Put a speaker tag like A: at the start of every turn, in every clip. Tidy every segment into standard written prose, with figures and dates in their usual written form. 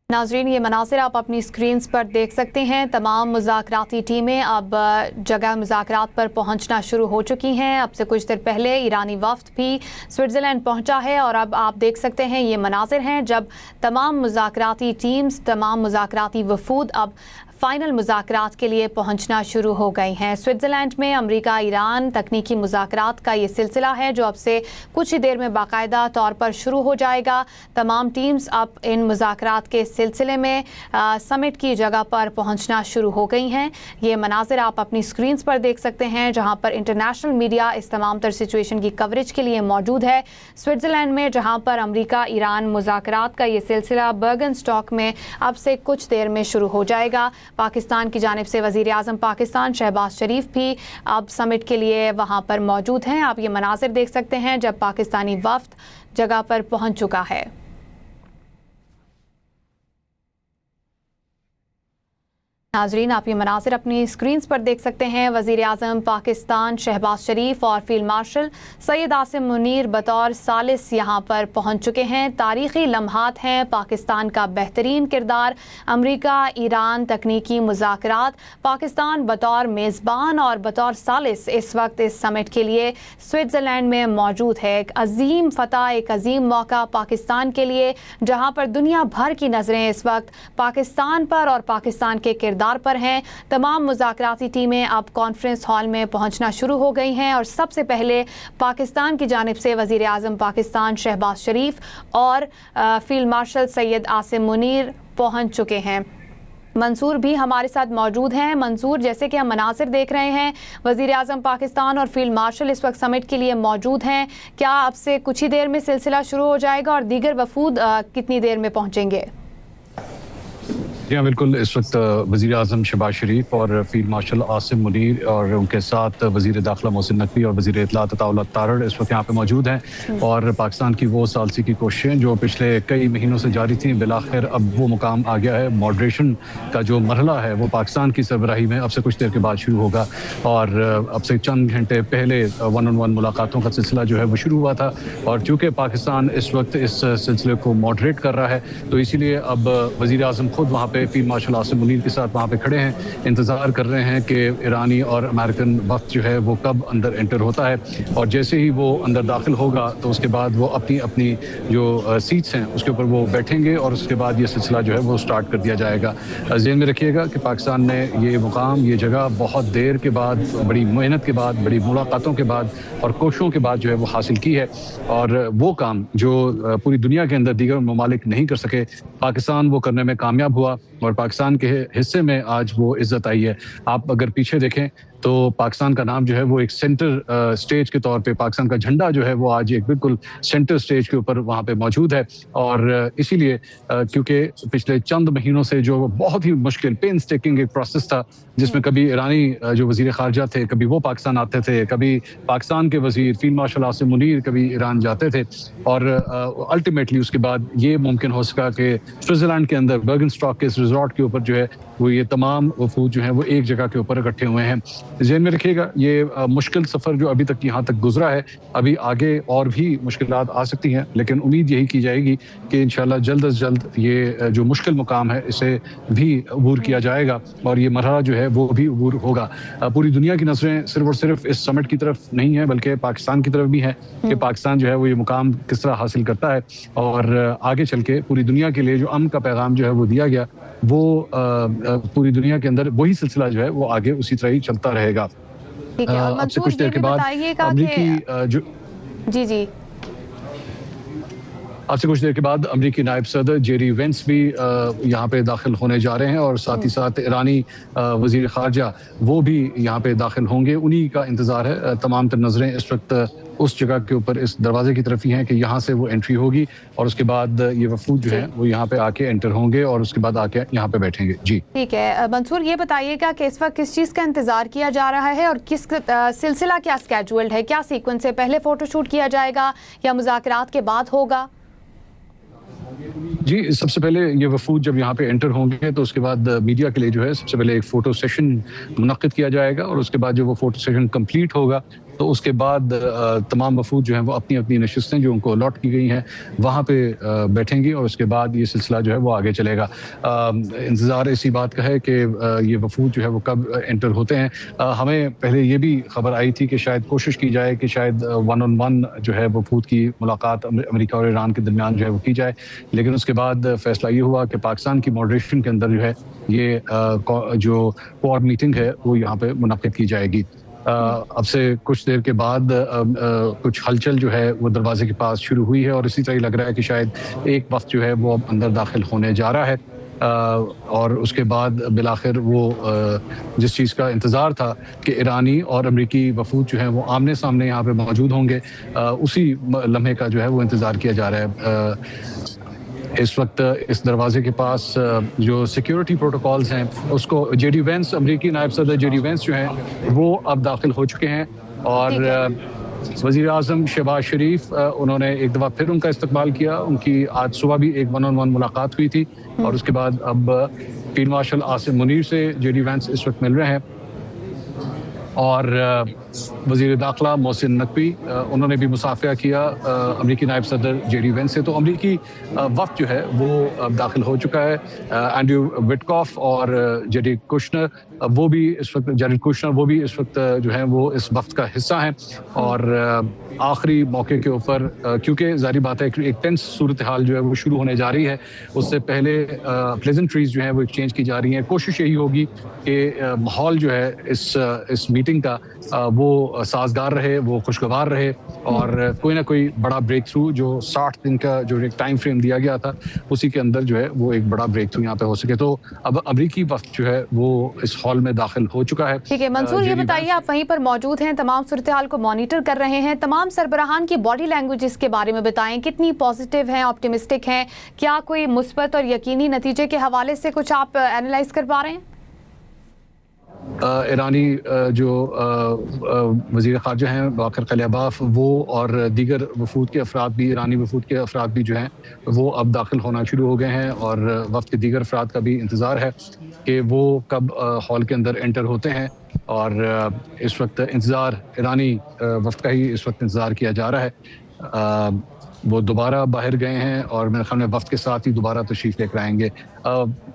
A: नाज़रीन, ये मनाज़िर आप अपनी स्क्रीन्स पर देख सकते हैं। तमाम मुज़ाकराती टीमें अब जगह मुज़ाकरात पर पहुंचना शुरू हो चुकी हैं। अब से कुछ देर पहले ईरानी वफ़द भी स्विट्ज़रलैंड पहुंचा है और अब आप देख सकते हैं ये मनाज़िर हैं जब तमाम मुज़ाकराती टीम्स, तमाम मुज़ाकराती वफ़ूद अब फ़ाइनल मुज़ाकरात के लिए पहुंचना शुरू हो गई हैं। स्विट्ज़रलैंड में अमेरिका ईरान तकनीकी मुज़ाकरात का ये सिलसिला है जो अब से कुछ ही देर में बाकायदा तौर पर शुरू हो जाएगा। तमाम टीम्स अब इन मुज़ाकरात के सिलसिले में समिट की जगह पर पहुंचना शुरू हो गई हैं। ये मनाज़िर आप अपनी स्क्रीन्स पर देख सकते हैं जहां पर इंटरनेशनल मीडिया इस तमाम तर सिचुएशन की कवरेज के लिए मौजूद है। स्विट्ज़रलैंड में जहां पर अमेरिका ईरान मुज़ाकरात का ये सिलसिला बर्गनस्टॉक में अब से कुछ देर में शुरू हो जाएगा। पाकिस्तान की जानिब से वज़ीर आज़म पाकिस्तान शहबाज शरीफ भी अब समिट के लिए वहाँ पर मौजूद हैं। आप ये मनाज़िर देख सकते हैं जब पाकिस्तानी वफ़द जगह पर पहुँच चुका है। नाज़रीन, आप ये मनाज़िर अपनी स्क्रीन्स पर देख सकते हैं। वज़ीर आज़म पाकिस्तान शहबाज शरीफ और फील्ड मार्शल सैयद आसिम मुनीर बतौर सालिस यहाँ पर पहुँच चुके हैं। तारीख़ी लम्हात हैं। पाकिस्तान का बेहतरीन किरदार, अमरीका ईरान तकनीकी मुज़ाकरात, पाकिस्तान बतौर मेज़बान और बतौर सालिस इस वक्त इस समिट के लिए स्विट्ज़रलैंड में मौजूद है। एक अजीम फ़तह, एक अजीम मौका पाकिस्तान के लिए, जहाँ पर दुनिया भर की नज़रें इस वक्त पाकिस्तान पर और पाकिस्तान के किरदार पर हैं। तमाम मुज़ाकराती टीमें अब कॉन्फ्रेंस हॉल में पहुंचना शुरू हो गई हैं और सबसे पहले पाकिस्तान की जानिब से वज़ीर आज़म पाकिस्तान शहबाज शरीफ और फील्ड मार्शल सैयद आसिम मुनीर पहुंच चुके हैं। मंसूर भी हमारे साथ मौजूद हैं। मंसूर, जैसे कि हम मनासिर देख रहे हैं, वज़ीर आज़म पाकिस्तान और फील्ड मार्शल इस वक्त समिट के लिए मौजूद हैं। क्या अब से कुछ ही देर में सिलसिला शुरू हो जाएगा और दीगर वफूद कितनी देर में पहुँचेंगे?
B: जी हाँ, बिल्कुल। इस वक्त वज़ीर आज़म शहबाज शरीफ और फील्ड मार्शल आसिम मुनीर और उनके साथ वज़ीर दाखिला मोहसिन नकवी और वज़ीर इत्तलात अताउल्लाह तारड़ इस वक्त यहाँ पे मौजूद हैं। और पाकिस्तान की वो सालसी की कोशिशें जो पिछले कई महीनों से जारी थी, बिलाखिर अब वो मुकाम आ गया है। मॉडरेशन का जो मरहला है वो पाकिस्तान की सरबराही में अब से कुछ देर के बाद शुरू होगा और अब से चंद घंटे पहले 1-on-1 मुलाकातों का सिलसिला जो है वो शुरू हुआ था। और चूँकि पाकिस्तान इस वक्त इस सिलसिले को मॉडरेट कर रहा है तो इसीलिए अब वज़ीर आज़म खुद वहाँ फील्ड मार्शल आसिम मुनीर के साथ वहाँ पे खड़े हैं, इंतज़ार कर रहे हैं कि ईरानी और अमेरिकन वक्त जो है वो कब अंदर एंटर होता है। और जैसे ही वो अंदर दाखिल होगा तो उसके बाद वो अपनी अपनी जो सीट्स हैं उसके ऊपर वो बैठेंगे और उसके बाद ये सिलसिला जो है वो स्टार्ट कर दिया जाएगा। ज़हन में रखिएगा कि पाकिस्तान ने ये मुकाम, ये जगह बहुत देर के बाद, बड़ी मेहनत के बाद, बड़ी मुलाकातों के बाद और कोशिशों के बाद जो है वो हासिल की है। और वो काम जो पूरी दुनिया के अंदर दीगर ममालिक नहीं कर सके, पाकिस्तान वो करने में कामयाब हुआ और पाकिस्तान के हिस्से में आज वो इज्जत आई है। आप अगर पीछे देखें तो पाकिस्तान का नाम जो है वो एक सेंटर स्टेज के तौर पे, पाकिस्तान का झंडा जो है वो आज एक बिल्कुल सेंटर स्टेज के ऊपर वहाँ पे मौजूद है। और इसीलिए क्योंकि पिछले चंद महीनों से जो बहुत ही मुश्किल पेनस्टेकिंग एक प्रोसेस था जिसमें कभी ईरानी जो वज़ीर ख़ारजा थे कभी वो पाकिस्तान आते थे, कभी पाकिस्तान के वज़ीर फील्ड मार्शल आसिम मुनीर कभी ईरान जाते थे और अल्टीमेटली उसके बाद ये मुमकिन हो सका कि स्विट्ज़रलैंड के अंदर बर्गनस्टॉक के इस रिजॉर्ट के ऊपर जो है वो ये तमाम वफूद जो हैं वो एक जगह के ऊपर इकट्ठे हुए हैं। ज़हन में रखिएगा ये मुश्किल सफ़र जो अभी तक यहाँ तक गुजरा है, अभी आगे और भी मुश्किलात आ सकती हैं, लेकिन उम्मीद यही की जाएगी कि इंशाल्लाह जल्द अज जल्द ये जो मुश्किल मुकाम है इसे भी अबूर किया जाएगा और ये मरहला जो है वो भी अबूर होगा। पूरी दुनिया की नज़रें सिर्फ और सिर्फ इस समिट की तरफ नहीं है बल्कि पाकिस्तान की तरफ भी है कि पाकिस्तान जो है वो ये मुकाम किस तरह हासिल करता है और आगे चल के पूरी दुनिया के लिए जो अमन का पैगाम जो है वो दिया गया वो पूरी दुनिया के अंदर वही सिलसिला जो है वो आगे उसी तरह ही चलता रहेगा। अब से कुछ देर के बाद अमरीकी जो
A: जी
B: अब से कुछ देर के बाद अमरीकी नायब सदर जेरी वेंस भी यहाँ पे दाखिल होने जा रहे हैं और साथ ही साथ ईरानी वज़ीर ख़ारजा वो भी यहाँ पे दाखिल होंगे। उन्हीं का इंतज़ार है। तमाम तर नज़रें इस वक्त उस जगह के ऊपर इस दरवाजे की तरफ ही हैं कि यहाँ से वो एंट्री होगी और उसके बाद ये वफूद जो है वो यहाँ पे आके एंटर होंगे और उसके बाद आके यहाँ पे बैठेंगे। जी
A: ठीक है मंसूर, ये बताइएगा कि इस वक्त किस चीज़ का इंतज़ार किया जा रहा है और किस सिलसिला क्या स्केड्यूल्ड है, क्या सीक्वेंस है? पहले फ़ोटोशूट किया जाएगा या मुज़ाकरात के बाद होगा?
B: जी, सबसे पहले ये वफूद जब यहाँ पे एंटर होंगे तो उसके बाद मीडिया के लिए जो है सबसे पहले एक फ़ोटो सेशन मुनक्किद किया जाएगा और उसके बाद जब वो फ़ोटो सेशन कंप्लीट होगा تو اس کے بعد تمام وفود جو ہیں وہ اپنی اپنی نشستیں جو ان کو الاٹ کی گئی ہیں وہاں پہ بیٹھیں گی، اور اس کے بعد یہ سلسلہ جو ہے وہ آگے چلے گا۔ انتظار اسی بات کا ہے کہ یہ وفود جو ہے وہ کب انٹر ہوتے ہیں۔ ہمیں پہلے یہ بھی خبر آئی تھی کہ شاید کوشش کی جائے کہ شاید 1-on-1 جو ہے وفود کی ملاقات امریکہ اور ایران کے درمیان جو ہے وہ کی جائے، لیکن اس کے بعد فیصلہ یہ ہوا کہ پاکستان کی ماڈریشن کے اندر جو ہے یہ جو کوآڈ میٹنگ ہے وہ یہاں پہ منعقد کی جائے گی۔ اب سے کچھ دیر کے بعد کچھ ہلچل جو ہے وہ دروازے کے پاس شروع ہوئی ہے، اور اسی طرح لگ رہا ہے کہ شاید ایک وقت جو ہے وہ اب اندر داخل ہونے جا رہا ہے، اور اس کے بعد بالآخر وہ جس چیز کا انتظار تھا کہ ایرانی اور امریکی وفود جو ہیں وہ آمنے سامنے یہاں پہ موجود ہوں گے، اسی لمحے کا جو ہے وہ انتظار کیا جا رہا ہے۔ اس وقت اس دروازے کے پاس جو سیکیورٹی پروٹوکالز ہیں اس کو جے ڈی وینس، امریکی نائب صدر جے ڈی وینس جو ہیں وہ اب داخل ہو چکے ہیں، اور وزیر اعظم شہباز شریف انہوں نے ایک دفعہ پھر ان کا استقبال کیا۔ ان کی آج صبح بھی ایک 1-on-1 ملاقات ہوئی تھی، اور اس کے بعد اب فیلڈ مارشل عاصم منیر سے جے ڈی وینس اس وقت مل رہے ہیں، اور وزیر داخلہ محسن نقوی انہوں نے بھی مصافحہ کیا امریکی نائب صدر جے ڈی وینس سے۔ تو امریکی وفد جو ہے وہ اب داخل ہو چکا ہے۔ اینڈریو وٹکاف اور جیریڈ کوشنر وہ بھی اس وقت جو ہیں وہ اس وفد کا حصہ ہیں، اور آخری موقع کے اوپر کیونکہ ظاہری بات ہے کہ ایک ٹینس صورتحال جو ہے وہ شروع ہونے جا رہی ہے، اس سے پہلے پلیزنٹریز جو ہیں وہ ایکسچینج کی جا رہی ہیں۔ کوشش یہی ہوگی کہ ماحول جو ہے اس میٹنگ کا وہ سازگار رہے، وہ خوشگوار رہے، اور کوئی نہ کوئی بڑا بریک تھرو جو 60 دن کا جو ایک ٹائم فریم دیا گیا تھا اسی کے اندر جو ہے وہ ایک بڑا بریک تھرو یہاں پہ ہو سکے۔ تو اب امریکی وفد جو ہے وہ اس ہال میں داخل ہو چکا ہے۔
A: ٹھیک ہے منصور، یہ بتائیے آپ وہیں پر موجود ہیں، تمام صورتحال کو مانیٹر کر رہے ہیں، تمام سربراہان کی باڈی لینگویج کے بارے میں بتائیں، کتنی پازیٹیو ہیں، آپٹیمسٹک ہیں، کیا کوئی مثبت اور یقینی نتیجے کے حوالے سے کچھ آپ اینالائز کر پا رہے ہیں؟
B: ایرانی جو وزیر خارجہ ہیں باقر قلیباف، وہ اور دیگر وفود کے افراد بھی، ایرانی وفود کے افراد بھی جو ہیں وہ اب داخل ہونا شروع ہو گئے ہیں، اور وفد کے دیگر افراد کا بھی انتظار ہے کہ وہ کب ہال کے اندر انٹر ہوتے ہیں، اور اس وقت انتظار ایرانی وفد کا ہی اس وقت انتظار کیا جا رہا ہے۔ وہ دوبارہ باہر گئے ہیں، اور میرے خیال میں وفد کے ساتھ ہی دوبارہ تشریف لے کر آئیں گے۔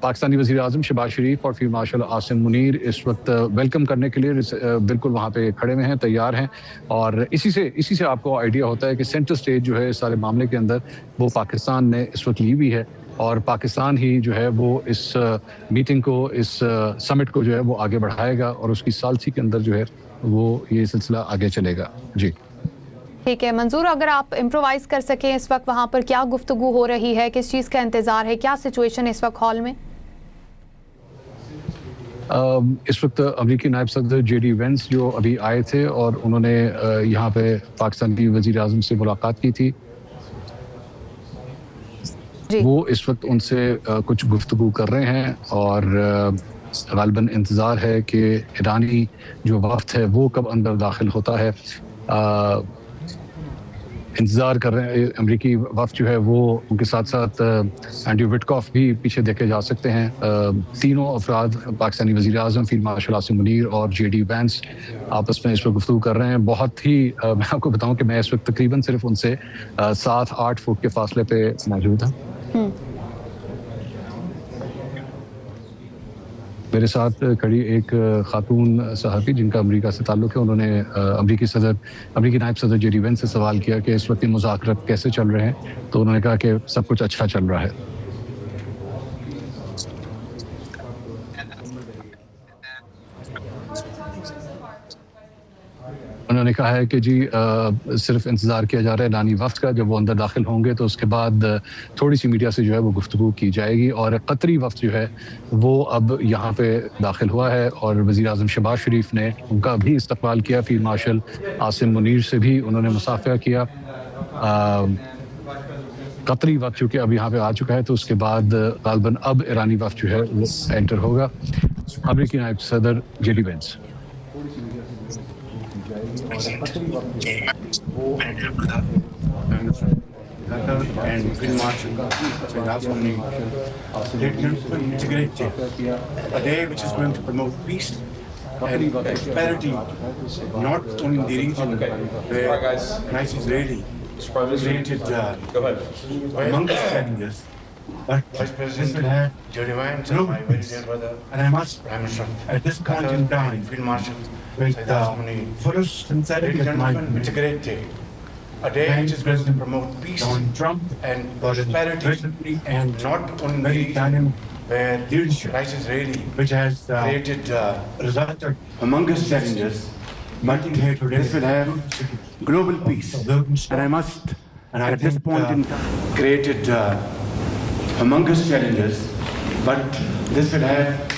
B: پاکستانی وزیر اعظم شہباز شریف اور فیلڈ مارشل عاصم منیر اس وقت ویلکم کرنے کے لیے بالکل وہاں پہ کھڑے ہوئے ہیں، تیار ہیں، اور اسی سے آپ کو آئیڈیا ہوتا ہے کہ سینٹر سٹیج جو ہے اس سارے معاملے کے اندر وہ پاکستان نے اس وقت لی ہوئی ہے، اور پاکستان ہی جو ہے وہ اس میٹنگ کو، اس سمٹ کو جو ہے وہ آگے بڑھائے گا، اور اس کی ثالثی کے اندر جو ہے وہ یہ سلسلہ آگے چلے گا۔ جی
A: ٹھیک ہے منظور، اگر آپ امپرووائز کر سکیں اس وقت وہاں پر کیا گفتگو ہو رہی ہے، کس چیز کا انتظار ہے، کیا سچویشن اس وقت ہال میں؟
B: اس وقت امریکی نائب صدر جے ڈی وینس جو ابھی آئے تھے اور انہوں نے یہاں پہ پاکستان کی وزیر اعظم سے ملاقات کی تھی، وہ اس وقت ان سے کچھ گفتگو کر رہے ہیں، اور غالباً انتظار ہے کہ ایرانی جو وفد ہے وہ کب اندر داخل ہوتا ہے۔ انتظار کر رہے ہیں امریکی وفد جو ہے وہ، ان کے ساتھ ساتھ اینڈریو وٹکاف بھی پیچھے دیکھے جا سکتے ہیں۔ تینوں افراد پاکستانی وزیر اعظم، فیلڈ مارشل عاصم منیر اور جے ڈی وینس آپس میں اس وقت گفتگو کر رہے ہیں۔ بہت ہی میں آپ کو بتاؤں کہ میں اس وقت تقریباً صرف ان سے 7-8 فٹ کے فاصلے پہ موجود ہوں۔ میرے ساتھ کھڑی ایک خاتون صحافی جن کا امریکہ سے تعلق ہے، انہوں نے امریکی نائب صدر جے ڈی وینس سے سوال کیا کہ اس وقت مذاکرات کیسے چل رہے ہیں، تو انہوں نے کہا کہ سب کچھ اچھا چل رہا ہے۔ انہوں نے کہا ہے کہ جی صرف انتظار کیا جا رہا ہے ایرانی وفد کا، جب وہ اندر داخل ہوں گے تو اس کے بعد تھوڑی سی میڈیا سے جو ہے وہ گفتگو کی جائے گی، اور قطری وفد جو ہے وہ اب یہاں پہ داخل ہوا ہے، اور وزیر اعظم شہباز شریف نے ان کا بھی استقبال کیا، فیلڈ مارشل عاصم منیر سے بھی انہوں نے مصافحہ کیا۔ قطری وفد چونکہ اب یہاں پہ آ چکا ہے، تو اس کے بعد غالباً اب ایرانی وفد جو ہے وہ انٹر ہوگا۔ امریکی نائب صدر J D Vance.
C: and Field Marshal a day which is going to promote peace and prosperity, not only in the region where crisis really created humongous challenges, but this will have global peace. And I must, at this point in time, with the fullest sincerity of my
D: It's a great day. A day
C: thank
D: which is going to
C: President
D: promote peace
C: Donald Trump
D: and
C: for his
D: prosperity,
C: presidency and
D: not only in the
C: very
D: region
C: dynamic
D: where
C: leadership,
D: crisis really
C: which has
D: created
C: resulted
D: humongous challenges.
C: but here today.
D: This will have global peace. And I must,
C: And I
D: at this
C: think,
D: point in time, created humongous challenges, but this will have